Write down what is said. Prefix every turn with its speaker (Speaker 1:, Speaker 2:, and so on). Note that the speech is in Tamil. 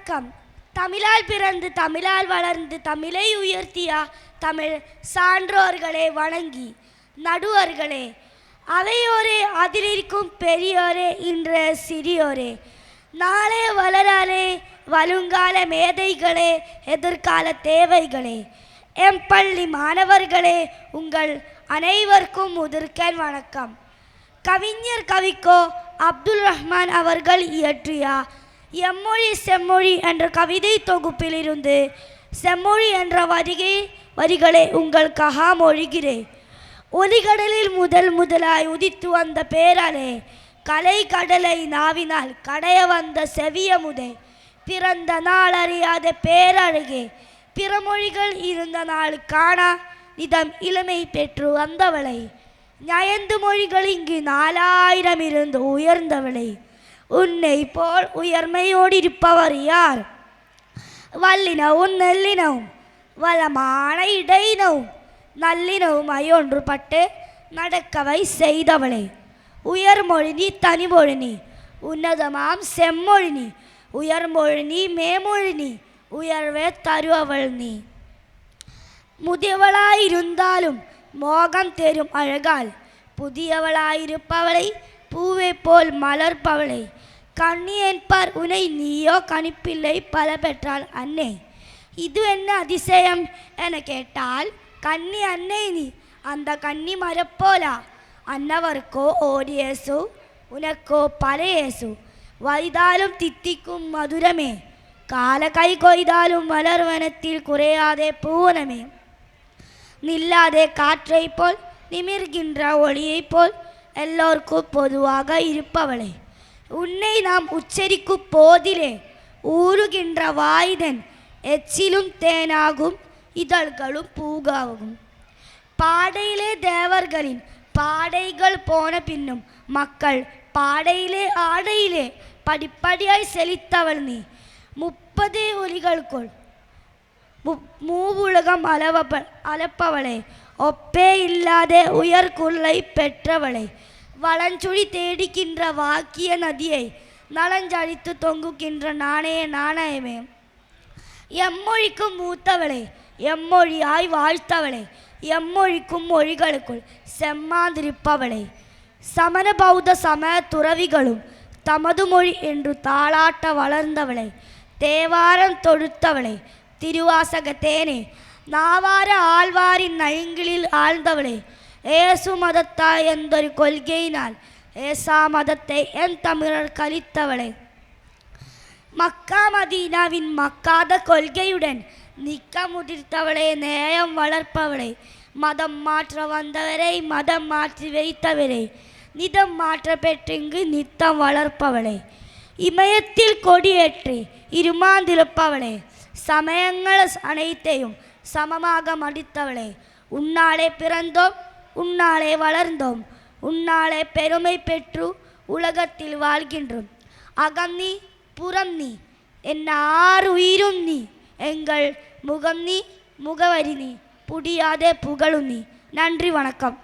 Speaker 1: வணக்கம். தமிழால் பிறந்து தமிழால் வளர்ந்து தமிழை உயர்த்திய தமிழ் சான்றோர்களை வணங்கி நடுவர்களே, அவையோரே, அதிலிருக்கும் பெரியோரே, இன்று சிறியோரே, நாளே வளராலே, வருங்கால மேதைகளே, எதிர்கால தேவைகளே, எம் பள்ளி மாணவர்களே, உங்கள் அனைவருக்கும் முதற்கண் வணக்கம். கவிஞர் கவிக்கோ அப்துல் ரஹ்மான் அவர்கள் இயற்றிய எம்மொழி செம்மொழி என்ற கவிதை தொகுப்பிலிருந்து செம்மொழி என்ற வரிகளை உங்களுக்காக மொழிகிறேன். ஒலிகடலில் முதலாய் உதித்து வந்த பேரலே, கலை கடலை நாவினால் கடைய வந்த செவியமுதே, பிறந்த நாள் அறியாத பேரழகே, பிறமொழிகள் இருந்த நாள் காணா நிதம் இளமை பெற்று வந்தவளை, நயந்து மொழிகள் இங்கு 4000 இருந்து உயர்ந்தவளை, உன்னை போல் உயர்மையோடு இருப்பவர் யார்? வல்லினவும் நெல்லினவும் வளமான இடையினவும் நல்லினவும் ஐயொன்றுபட்டு நடக்கவை செய்தவளே, உயர்மொழி நீ தனிமொழி நீ, உன்னதமாம் செம்மொழி நீ, உயர்மொழி நீ மேமொழி நீ, உயர்வே தருவவள் நீ. முதியவளாயிருந்தாலும் மோகம் தேரும் அழகால், புதியவளாயிருப்பவளை பூவை போல் மலர்ப்பவளை, கண்ணி என்பார் உனை நீயோ கணிப்பில்லை பல பெற்றாள் அன்னை. இது என்ன அதிசயம் என கேட்டால், கன்னி அன்னை நீ, அந்த கன்னி மரப்போலா, அன்னவர்க்கோ ஓடியேசு உனக்கோ பழையேசு, வைதாலும் தித்திக்கும் மதுரமே, கால கை கொய்தாலும் மலர்வனத்தில் குறையாதே பூவனமே, நில்லாதே காற்றை போல் நிமிர்கின்ற ஒளியை போல் எல்லோருக்கும் பொதுவாக இருப்பவளே, உன்னை நாம் உச்சரிக்கும் போதிலே ஊறுகின்ற வாய்தன் எச்சிலும் தேனாகும் இதழ்களும் பூகாகும். பாடையிலே தேவர்களின் பாடைகள் போன பின்னும் மக்கள் பாடையிலே ஆடையிலே படிப்படியாய் செழித்தவள் நீ, 30 ஒலிகளுக்குள் மூவுலகம் அளப்பவளே, ஒப்பே இல்லாத உயர்குள்ளை பெற்றவளை, வளஞ்சுழி தேடிக்கின்ற வாக்கிய நதியை நலஞ்சழித்து தொங்குகின்ற நாணயமே, எம்மொழிக்கும் மூத்தவளே, எம்மொழியாய் வாழ்த்தவளே, எம்மொழிக்கும் மொழிகளுக்குள் செம்மாந்திருப்பவளே, சமண பௌத்த சம துறவிகளும் தமது மொழி என்று தாளாட்ட வளர்ந்தவளை, தேவாரம் தொடுத்தவளை, திருவாசக தேனே, நாவார ஆழ்வாரின் நயங்களில் ஆழ்ந்தவளே, ஏசு மதத்தாய் என்றொரு கொள்கையினால் ஏசா மதத்தை என் தமிழர் கழித்தவளை, மக்கா மதீனாவின் மக்காத கொள்கையுடன் நிற்க முதிர்த்தவளை, நேயம் வளர்ப்பவளை, மதம் மாற்ற வந்தவரை மதம் மாற்றி வைத்தவரை, நிதம் மாற்ற பெற்றிங்கு நித்தம் வளர்ப்பவளை, இமயத்தில் கொடியேற்றி இருமாந்திருப்பவளை, சமயங்கள் அனைத்தையும் சமமாக மடித்தவளை, உன்னாலே பிறந்தோம் உன்னாலே வளர்ந்தோம் உன்னாலே பெருமை பெற்று உலகத்தில் வாழ்கின்றோம், அகம் நீ புறம் நீ என்ன 6 உயிரும் நீ, எங்கள் முகம் நீ முகவரி நீ, புடியாதே புகழும் நீ. நன்றி, வணக்கம்.